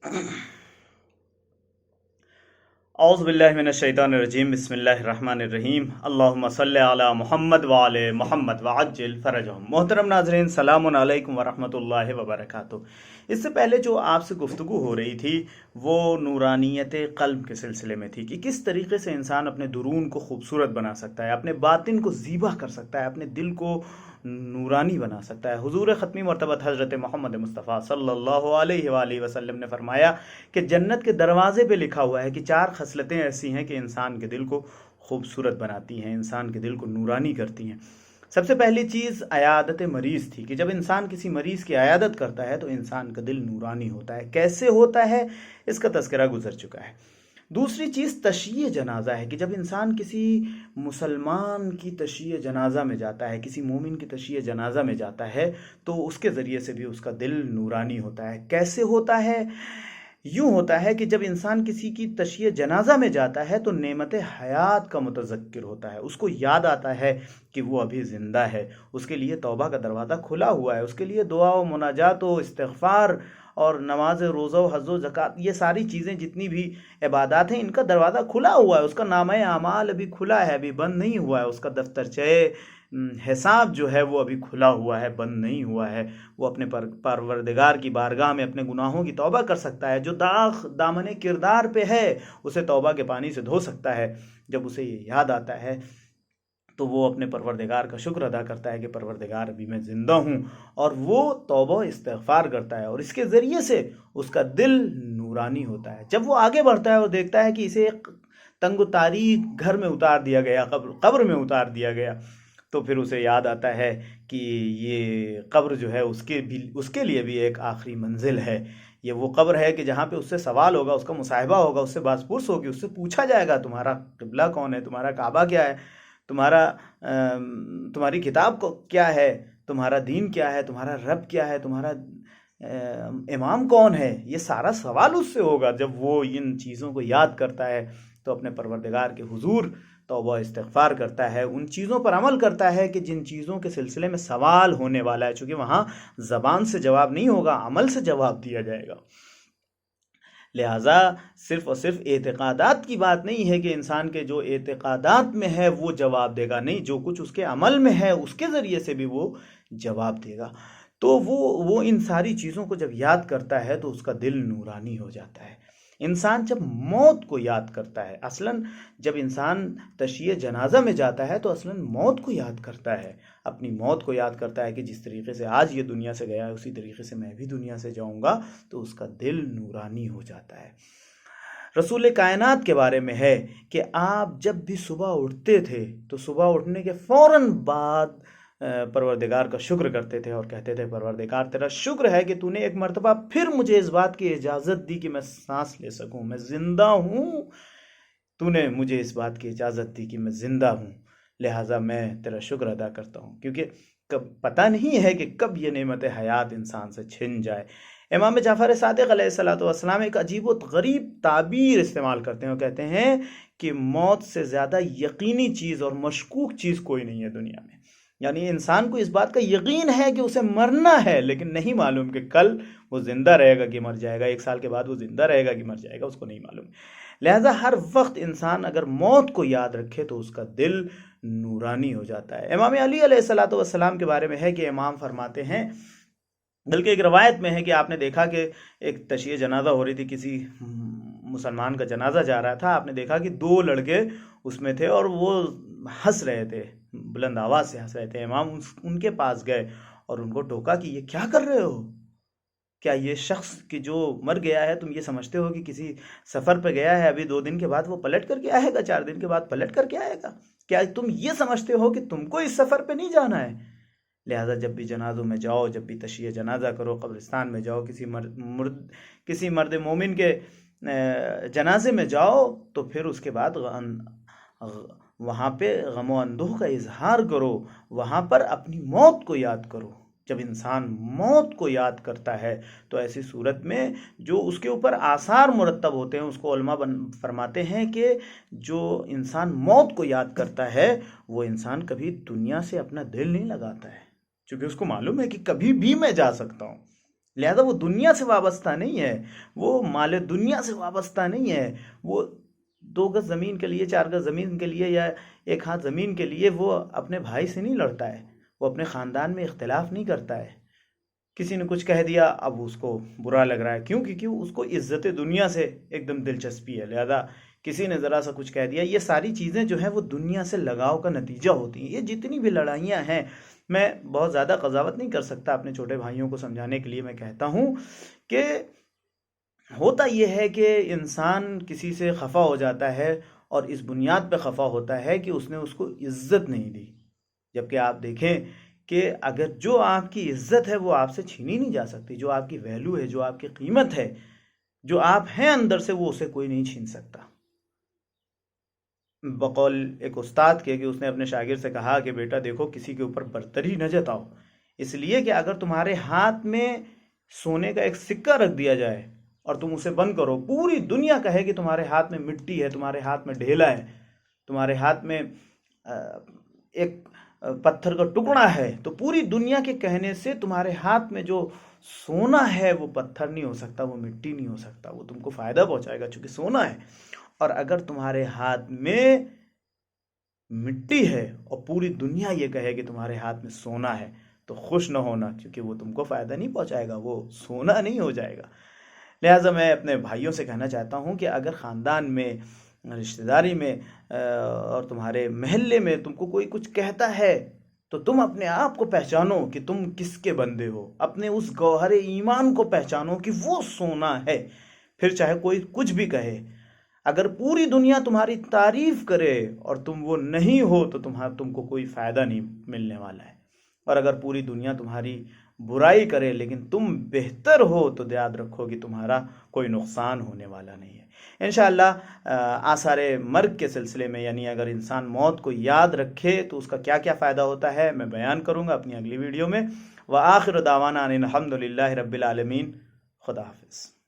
औज़ु बिल्लाहि मिनश शैतानिर रजीम बिस्मिल्लाहिर रहमानिर रहीम अल्लाहुम्मा सल्लि अला मुहम्मद व आले मुहम्मद व अज्जिल फरजहुम। मोहतरम नाज़रीन, सलामुन अलैकुम व रहमतुल्लाहि व बरकातुहू। इससे पहले जो आपसे गुफ्तगू हो रही थी वो नूरानियत क़ल्ब के सिलसिले में थी कि किस तरीके से इंसान अपने दुरून को खूबसूरत बना सकता है, अपने बातिन को ज़ीबा कर सकता है, अपने दिल को नूरानी बना सकता है। हुजूर ख़त्मी मरतबत हज़रत मोहम्मद मुस्तफ़ा सल्लल्लाहु अलैहि वसल्लम ने फरमाया कि जन्नत के दरवाज़े पे लिखा हुआ है कि चार खसलतें ऐसी हैं कि इंसान के दिल को खूबसूरत बनाती हैं, इंसान के दिल को नूरानी करती हैं। सबसे पहली चीज़ अयादत मरीज़ थी कि जब इंसान किसी मरीज़ की अयादत करता है तो इंसान का दिल नूरानी होता है। कैसे होता है इसका तज़किरा गुजर चुका है। दूसरी चीज़ तशय्ये जनाजा है कि जब इंसान किसी मुसलमान की तशय्ये जनाजा में जाता है, किसी मोमिन की तशय्ये जनाजा में जाता है, तो उसके ज़रिए से भी उसका दिल नूरानी होता है। कैसे होता है? यूँ होता है कि जब इंसान किसी की तशय्ये जनाजा में जाता है तो नेमत हयात का मुतज़क्किर होता है, उसको याद आता है कि वो अभी ज़िंदा है, उसके लिए तौबा का दरवाज़ा खुला हुआ है, उसके लिए दुआ व मुनाजात व इस्तिग़फ़ार और नमाज रोज़ा व हज व ज़कात, ये सारी चीज़ें जितनी भी इबादत हैं इनका दरवाज़ा खुला हुआ है, उसका नामे आमाल अभी खुला है, अभी बंद नहीं हुआ है, उसका दफ्तरचे हिसाब जो है वो अभी खुला हुआ है, बंद नहीं हुआ है। वो अपने परवरदिगार की बारगाह में अपने गुनाहों की तौबा कर सकता है। जो दाग दामने किरदार पे है उसे तौबा के पानी से धो सकता है। जब उसे ये याद आता है तो वो अपने परवरदिगार का शुक्र अदा करता है कि परवरदिगार अभी मैं ज़िंदा हूँ, और वो तौबा इस्तिग़फ़ार करता है और इसके ज़रिए से उसका दिल नूरानी होता है। जब वो आगे बढ़ता है और देखता है कि इसे एक तंग तारीक घर में उतार दिया गया, कब्र में उतार दिया गया, तो फिर उसे याद आता है कि ये कब्र जो है उसके लिए भी एक आखिरी मंजिल है। ये वो कब्र है कि जहाँ पे उससे सवाल होगा, उसका मुसाहिबा होगा, उससे बासपुरस होगी, उससे पूछा जाएगा तुम्हारा क़िबला कौन है, तुम्हारा काबा क्या है, तुम्हारी किताब को क्या है, तुम्हारा दीन क्या है, तुम्हारा रब क्या है, तुम्हारा इमाम कौन है। ये सारा सवाल उससे होगा। जब वो इन चीज़ों को याद करता है तो अपने परवरदिगार के हुजूर तौबा इस्तिग़फ़ार करता है, उन चीज़ों पर अमल करता है कि जिन चीज़ों के सिलसिले में सवाल होने वाला है, चूँकि वहाँ ज़बान से जवाब नहीं होगा, अमल से जवाब दिया जाएगा। लिहाजा सिर्फ़ और सिर्फ एतिक़ादात की बात नहीं है कि इंसान के जो एतिक़ादात में है वो जवाब देगा, नहीं, जो कुछ उसके अमल में है उसके ज़रिए से भी वो जवाब देगा। तो वो इन सारी चीज़ों को जब याद करता है तो उसका दिल नूरानी हो जाता है। इंसान जब मौत को याद करता है, असलन जब इंसान तशय्ये जनाजा में जाता है तो असलन मौत को याद करता है, अपनी मौत को याद करता है कि जिस तरीके से आज ये दुनिया से गया है उसी तरीके से मैं भी दुनिया से जाऊंगा, तो उसका दिल नूरानी हो जाता है। रसूल कायनात के बारे में है कि आप जब भी सुबह उठते थे तो सुबह उठने के फ़ौरन बाद परवरदिगार का शुक्र करते थे और कहते थे, परवरदिगार तेरा शुक्र है कि तूने एक मर्तबा फिर मुझे इस बात की इजाज़त दी कि मैं सांस ले सकूं, मैं ज़िंदा हूँ, तूने मुझे इस बात की इजाज़त दी कि मैं ज़िंदा हूँ, लिहाजा मैं तेरा शुक्र अदा करता हूँ। क्योंकि कब पता नहीं है कि कब ये नेमत हयात इंसान से छिन जाए। इमाम जाफ़र सादिक़ अलैहिस्सलातु वस्सलाम एक अजीब व गरीब ताबीर इस्तेमाल करते हैं और कहते हैं कि मौत से ज़्यादा यकीनी चीज़ और मशकूक चीज़ कोई नहीं है दुनिया में। यानी इंसान को इस बात का यकीन है कि उसे मरना है, लेकिन नहीं मालूम कि कल वो ज़िंदा रहेगा कि मर जाएगा, 1 साल के बाद वो ज़िंदा रहेगा कि मर जाएगा, उसको नहीं मालूम। लिहाजा हर वक्त इंसान अगर मौत को याद रखे तो उसका दिल नूरानी हो जाता है। इमाम अली अलैहिस्सलातु वस्सलाम के बारे में है कि इमाम फरमाते हैं, बल्कि एक रवायत में है कि आपने देखा कि एक तशय्ये जनाजा हो रही थी, किसी मुसलमान का जनाजा जा रहा था, आपने देखा कि 2 लड़के उसमें थे और वो हंस रहे थे, बुलंद आवाज़ से हंस रहे थे। इमाम उनके पास गए और उनको टोका कि ये क्या कर रहे हो, क्या ये शख्स कि जो मर गया है तुम ये समझते हो कि किसी सफ़र पे गया है, अभी 2 दिन के बाद वो पलट करके आएगा, 4 दिन के बाद पलट करके आएगा, क्या तुम ये समझते हो कि तुमको इस सफ़र पे नहीं जाना है। लिहाजा जब भी जनाजों में जाओ, जब भी तशय्ये जनाजा करो, कब्रिस्तान में जाओ, किसी मर्द मोमिन के जनाजे में जाओ, तो फिर उसके बाद वहाँ पे गम व अंदोह का इजहार करो, वहाँ पर अपनी मौत को याद करो। जब इंसान मौत को याद करता है तो ऐसी सूरत में जो उसके ऊपर आसार मुरतब होते हैं, उसको उलमा फरमाते हैं कि जो इंसान मौत को याद करता है वो इंसान कभी दुनिया से अपना दिल नहीं लगाता है, क्योंकि उसको मालूम है कि कभी भी मैं जा सकता हूँ। لہذا وہ دنیا سے وابستہ نہیں ہے، وہ مال دنیا سے وابستہ نہیں ہے، وہ 2 گز زمین کے لیے، 4 گز زمین کے لیے یا 1 ہاتھ زمین کے لیے وہ اپنے بھائی سے نہیں لڑتا ہے، وہ اپنے خاندان میں اختلاف نہیں کرتا ہے۔ کسی نے کچھ کہہ دیا، اب اس کو برا لگ رہا ہے، کیوں اس کو عزت دنیا سے ایک دم دلچسپی ہے، لہذا کسی نے ذرا سا کچھ کہہ دیا۔ یہ ساری چیزیں جو ہیں وہ دنیا سے لگاؤ کا نتیجہ ہوتی ہیں۔ یہ جتنی بھی لڑائیاں ہیں، میں بہت زیادہ قضاوت نہیں کر سکتا، اپنے چھوٹے بھائیوں کو سمجھانے کے لیے میں کہتا ہوں کہ ہوتا یہ ہے کہ انسان کسی سے خفا ہو جاتا ہے اور اس بنیاد پہ خفا ہوتا ہے کہ اس نے اس کو عزت نہیں دی، جبکہ آپ دیکھیں کہ اگر جو آپ کی عزت ہے وہ آپ سے چھینی نہیں جا سکتی، جو آپ کی ویلیو ہے، جو آپ کی قیمت ہے، جو آپ ہیں اندر سے، وہ اسے کوئی نہیں چھین سکتا۔ بقول ایک استاد کے کہ اس نے اپنے شاگرد سے کہا کہ بیٹا دیکھو، کسی کے اوپر برتری نہ جتاؤ، اس لیے کہ اگر تمہارے ہاتھ میں سونے کا ایک سکہ رکھ دیا جائے اور تم اسے بند کرو، پوری دنیا کہے کہ تمہارے ہاتھ میں مٹی ہے، تمہارے ہاتھ میں ڈھیلا ہے، تمہارے ہاتھ میں ایک پتھر کا ٹکڑا ہے، تو پوری دنیا کے کہنے سے تمہارے ہاتھ میں جو سونا ہے وہ پتھر نہیں ہو سکتا، وہ مٹی نہیں ہو سکتا، وہ تم کو فائدہ پہنچائے گا چونکہ سونا ہے۔ اور اگر تمہارے ہاتھ میں مٹی ہے اور پوری دنیا یہ کہے کہ تمہارے ہاتھ میں سونا ہے، تو خوش نہ ہونا، کیونکہ وہ تم کو فائدہ نہیں پہنچائے گا، وہ سونا نہیں ہو جائے گا۔ لہٰذا میں اپنے بھائیوں سے کہنا چاہتا ہوں کہ اگر خاندان میں، رشتہ داری میں اور تمہارے محلے میں تم کو کوئی کچھ کہتا ہے، تو تم اپنے آپ کو پہچانو کہ تم کس کے بندے ہو، اپنے اس گوہر ایمان کو پہچانو کہ وہ سونا ہے، پھر چاہے کوئی کچھ بھی کہے۔ اگر پوری دنیا تمہاری تعریف کرے اور تم وہ نہیں ہو تو تم کو کوئی فائدہ نہیں ملنے والا ہے، اور اگر پوری دنیا تمہاری برائی کرے لیکن تم بہتر ہو تو یاد رکھو کہ تمہارا کوئی نقصان ہونے والا نہیں ہے۔ انشاءاللہ آثار مرگ کے سلسلے میں، یعنی اگر انسان موت کو یاد رکھے تو اس کا کیا کیا فائدہ ہوتا ہے، میں بیان کروں گا اپنی اگلی ویڈیو میں۔ وآخر دعوانا ان الحمد للہ رب العالمین۔ خدا حافظ۔